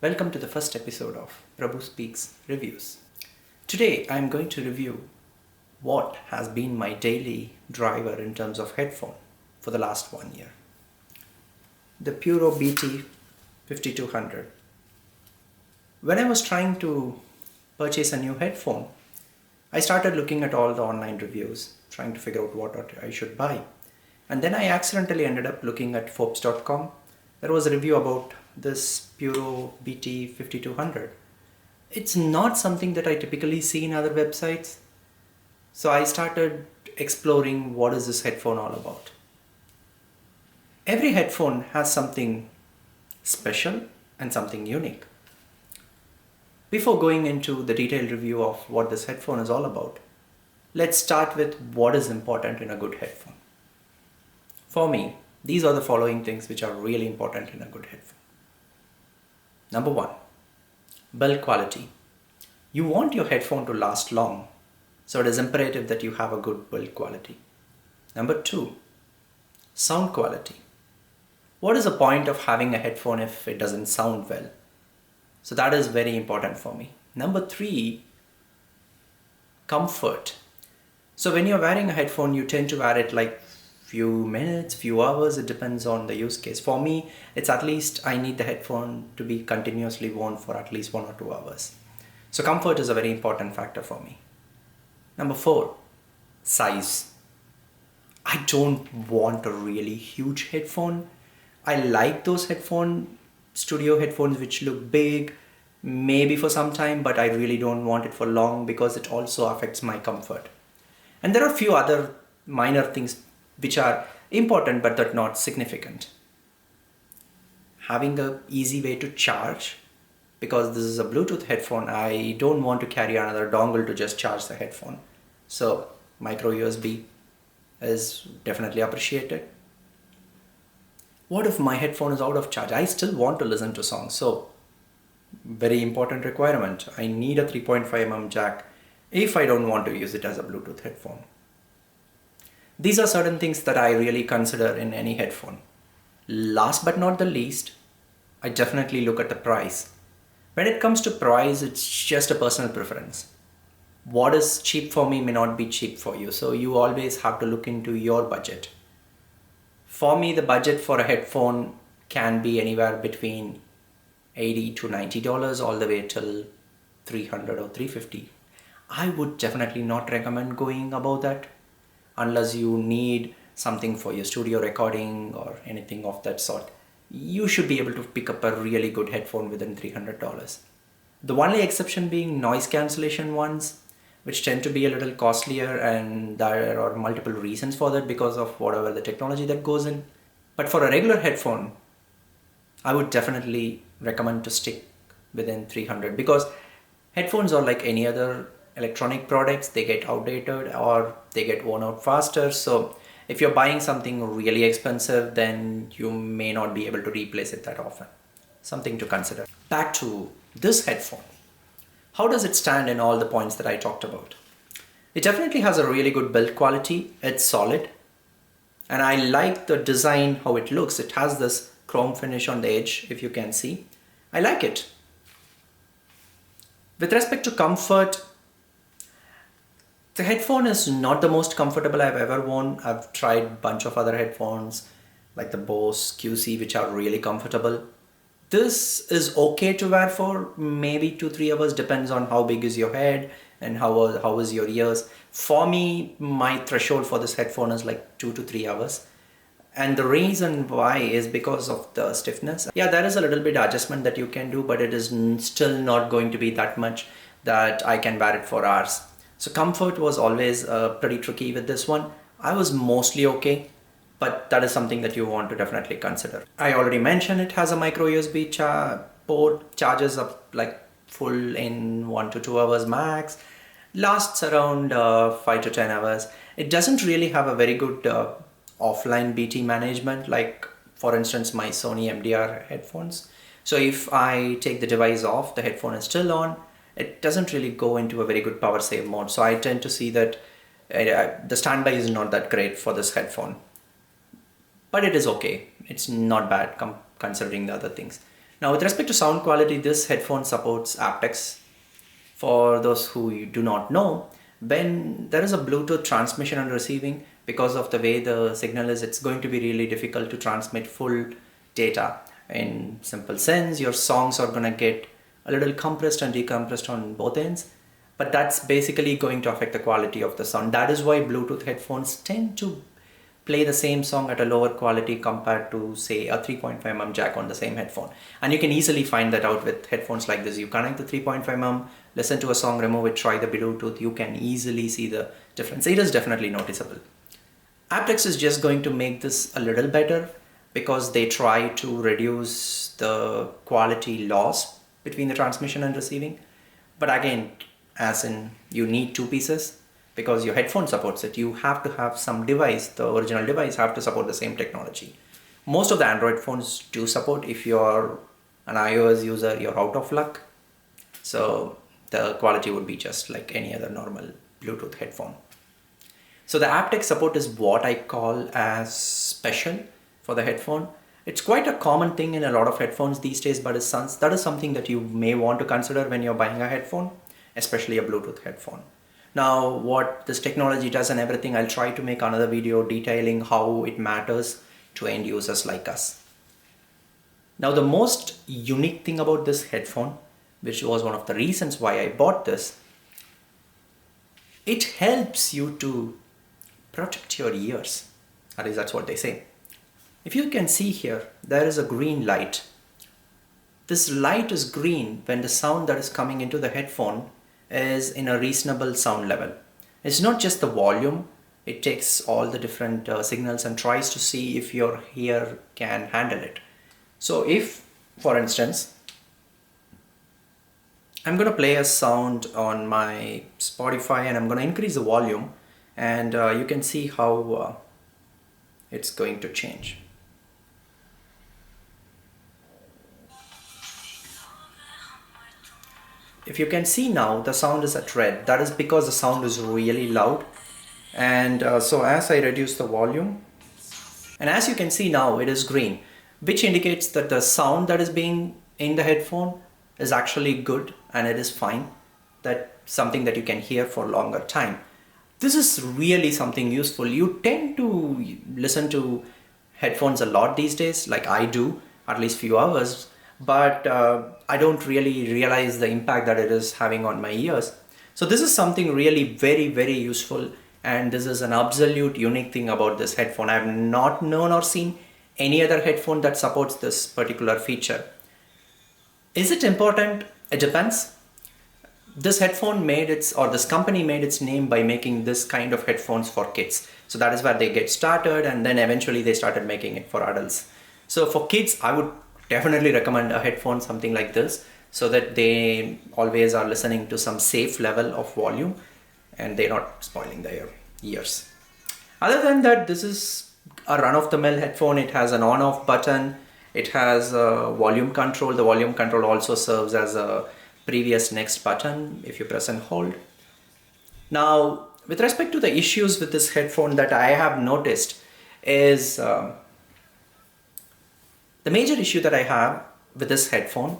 Welcome to the first episode of Prabhu Speaks Reviews. Today I am going to review what has been my daily driver in terms of headphone for the last 1 year. The Puro BT5200. When I was trying to purchase a new headphone, I started looking at all the online reviews, trying to figure out what I should buy. And then I accidentally ended up looking at Forbes.com. There was a review about this Puro BT5200. It's not something that I typically see in other websites. So I started exploring what is this headphone all about. Every headphone has something special and something unique. Before going into the detailed review of what this headphone is all about, let's start with what is important in a good headphone. For me, these are the following things which are really important in a good headphone. Number 1, build quality. You want your headphone to last long, so it is imperative that you have a good build quality. Number 2, sound quality. What is the point of having a headphone if it doesn't sound well? So that is very important for me. Number 3, comfort. So when you're wearing a headphone, you tend to wear it like few minutes, few hours, it depends on the use case. For me, it's at least I need the headphone to be continuously worn for at least 1 or 2 hours. So comfort is a very important factor for me. Number 4, size. I don't want a really huge headphone. I like those studio headphones which look big, maybe for some time, but I really don't want it for long because it also affects my comfort. And there are a few other minor things which are important but that not significant. Having an easy way to charge, because this is a Bluetooth headphone, I don't want to carry another dongle to just charge the headphone. So micro USB is definitely appreciated. What if my headphone is out of charge? I still want to listen to songs. So very important requirement. I need a 3.5mm jack if I don't want to use it as a Bluetooth headphone. These are certain things that I really consider in any headphone. Last but not the least, I definitely look at the price. When it comes to price, it's just a personal preference. What is cheap for me may not be cheap for you. So you always have to look into your budget. For me, the budget for a headphone can be anywhere between $80 to $90 all the way till $300 or $350. I would definitely not recommend going above that unless you need something for your studio recording or anything of that sort. You should be able to pick up a really good headphone within $300. The only exception being noise cancellation ones, which tend to be a little costlier, and there are multiple reasons for that because of whatever the technology that goes in. But for a regular headphone, I would definitely recommend to stick within 300 because headphones are like any other electronic products. They get outdated or they get worn out faster. So if you're buying something really expensive, then you may not be able to replace it that often. Something to consider. Back to this headphone. How does it stand in all the points that I talked about? It definitely has a really good build quality. It's solid. And I like the design, how it looks. It has this chrome finish on the edge, if you can see. I like it. With respect to comfort, the headphone is not the most comfortable I've ever worn. I've tried a bunch of other headphones like the Bose QC, which are really comfortable. This is okay to wear for maybe 2-3 hours, depends on how big is your head and how is your ears. For me, my threshold for this headphone is like 2 to 3 hours. And the reason why is because of the stiffness. Yeah, there is a little bit adjustment that you can do, but it is still not going to be that much that I can wear it for hours. So comfort was always pretty tricky with this one. I was mostly okay, but that is something that you want to definitely consider. I already mentioned it has a micro USB port, charges up like full in 1 to 2 hours max, lasts around 5 to 10 hours. It doesn't really have a very good offline BT management, like for instance my Sony MDR headphones. So if I take the device off, the headphone is still on. It doesn't really go into a very good power save mode. So I tend to see that the standby is not that great for this headphone. But it is okay. It's not bad considering the other things. Now with respect to sound quality, this headphone supports aptX. For those who do not know, when there is a Bluetooth transmission and receiving, because of the way the signal is, it's going to be really difficult to transmit full data. In simple sense, your songs are going to get a little compressed and decompressed on both ends, but that's basically going to affect the quality of the sound. That is why Bluetooth headphones tend to play the same song at a lower quality compared to, say, a 3.5mm jack on the same headphone. And you can easily find that out with headphones like this. You connect the 3.5mm, listen to a song, remove it, try the Bluetooth, you can easily see the difference. It is definitely noticeable. aptX is just going to make this a little better because they try to reduce the quality loss between the transmission and receiving. But again, as in, you need two pieces. Because your headphone supports it, you have to have some device, the original device have to support the same technology. Most of the Android phones do support. If you're an iOS user, you're out of luck. So the quality would be just like any other normal Bluetooth headphone. So the aptX support is what I call as special for the headphone. It's quite a common thing in a lot of headphones these days, but that is something that you may want to consider when you're buying a headphone, especially a Bluetooth headphone. Now, what this technology does and everything, I'll try to make another video detailing how it matters to end users like us. Now, the most unique thing about this headphone, which was one of the reasons why I bought this, it helps you to protect your ears. At least that's what they say. If you can see here, there is a green light. This light is green when the sound that is coming into the headphone is in a reasonable sound level. It's not just the volume, it takes all the different signals and tries to see if your ear can handle it. So if, for instance, I'm going to play a sound on my Spotify and I'm going to increase the volume, and you can see how it's going to change. If you can see now, the sound is at red. That is because the sound is really loud. And so as I reduce the volume, and as you can see now, it is green, which indicates that the sound that is being in the headphone is actually good and it is fine. That's something that you can hear for a longer time. This is really something useful. You tend to listen to headphones a lot these days, like I do, at least few hours. But I don't really realize the impact that it is having on my ears. So this is something really very, very useful, and this is an absolute unique thing about this headphone. I have not known or seen any other headphone that supports this particular feature. Is it important? It depends. This headphone this company made its name by making this kind of headphones for kids. So that is where they get started, and then eventually they started making it for adults. So for kids, I would definitely recommend a headphone, something like this, so that they always are listening to some safe level of volume and they're not spoiling their ears. Other than that, this is a run-of-the-mill headphone. It has an on-off button. It has a volume control. The volume control also serves as a previous next button if you press and hold. Now, with respect to the issues with this headphone that I have noticed is the major issue that I have with this headphone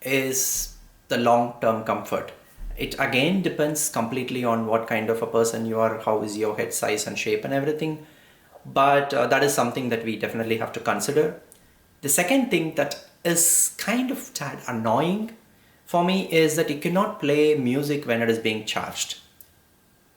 is the long-term comfort. It again depends completely on what kind of a person you are, how is your head size and shape and everything. But that is something that we definitely have to consider. The second thing that is kind of tad annoying for me is that you cannot play music when it is being charged.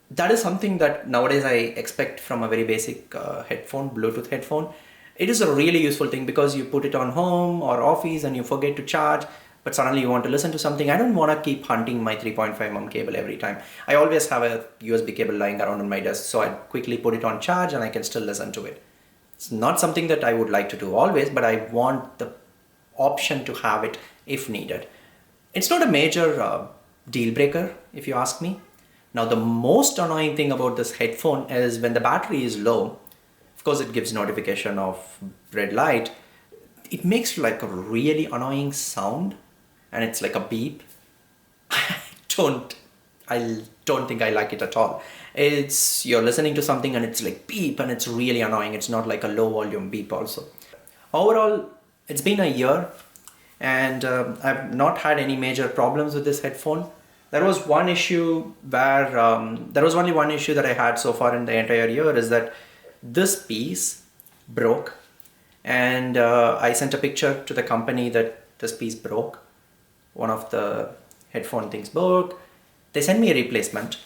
That is something that nowadays I expect from a very basic headphone, Bluetooth headphone. It is a really useful thing because you put it on home or office and you forget to charge, but suddenly you want to listen to something. I don't want to keep hunting my 3.5mm cable every time. I always have a USB cable lying around on my desk, so I quickly put it on charge and I can still listen to it. It's not something that I would like to do always, but I want the option to have it if needed. It's not a major deal breaker if you ask me. Now the most annoying thing about this headphone is when the battery is low. Of course, it gives notification of red light. It makes like a really annoying sound, and it's like a beep. I don't think I like it at all. You're listening to something and it's like beep, and it's really annoying. It's not like a low volume beep also. Overall, it's been a year, and I've not had any major problems with this headphone. There was one issue where there was only one issue that I had so far in the entire year, is that this piece broke, and I sent a picture to the company that this piece broke. One of the headphone things broke. They sent me a replacement.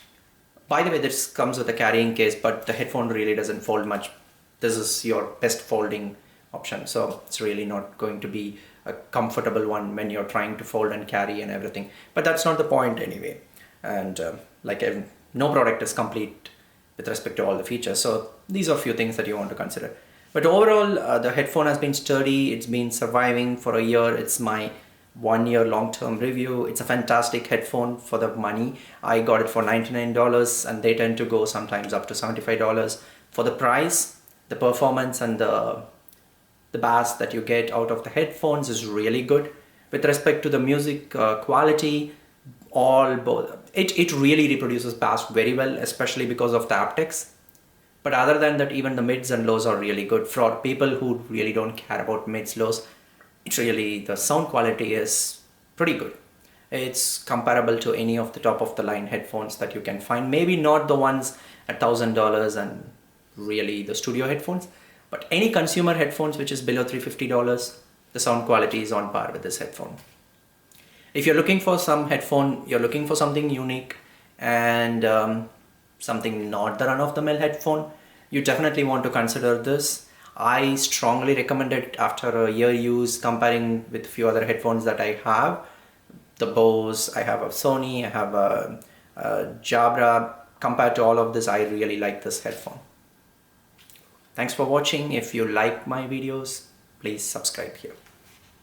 By the way, this comes with a carrying case, but the headphone really doesn't fold much. This is your best folding option, so it's really not going to be a comfortable one when you're trying to fold and carry and everything. But that's not the point anyway. And no product is complete with respect to all the features. So these are a few things that you want to consider. But overall, the headphone has been sturdy. It's been surviving for a year. It's my 1 year long-term review. It's a fantastic headphone for the money. I got it for $99, and they tend to go sometimes up to $75. For the price, the performance and the bass that you get out of the headphones is really good. With respect to the music quality, it really reproduces bass very well, especially because of the haptics. But other than that, even the mids and lows are really good. For people who really don't care about mids, lows, the sound quality is pretty good. It's comparable to any of the top of the line headphones that you can find. Maybe not the ones at $1,000 and really the studio headphones, but any consumer headphones which is below $350, the sound quality is on par with this headphone. If you're looking for some headphone, you're looking for something unique and something not the run-of-the-mill headphone, you definitely want to consider this. I strongly recommend it after a year use, comparing with a few other headphones that I have. The Bose, I have a Sony, I have a Jabra. Compared to all of this, I really like this headphone. Thanks for watching. If you like my videos, please subscribe here.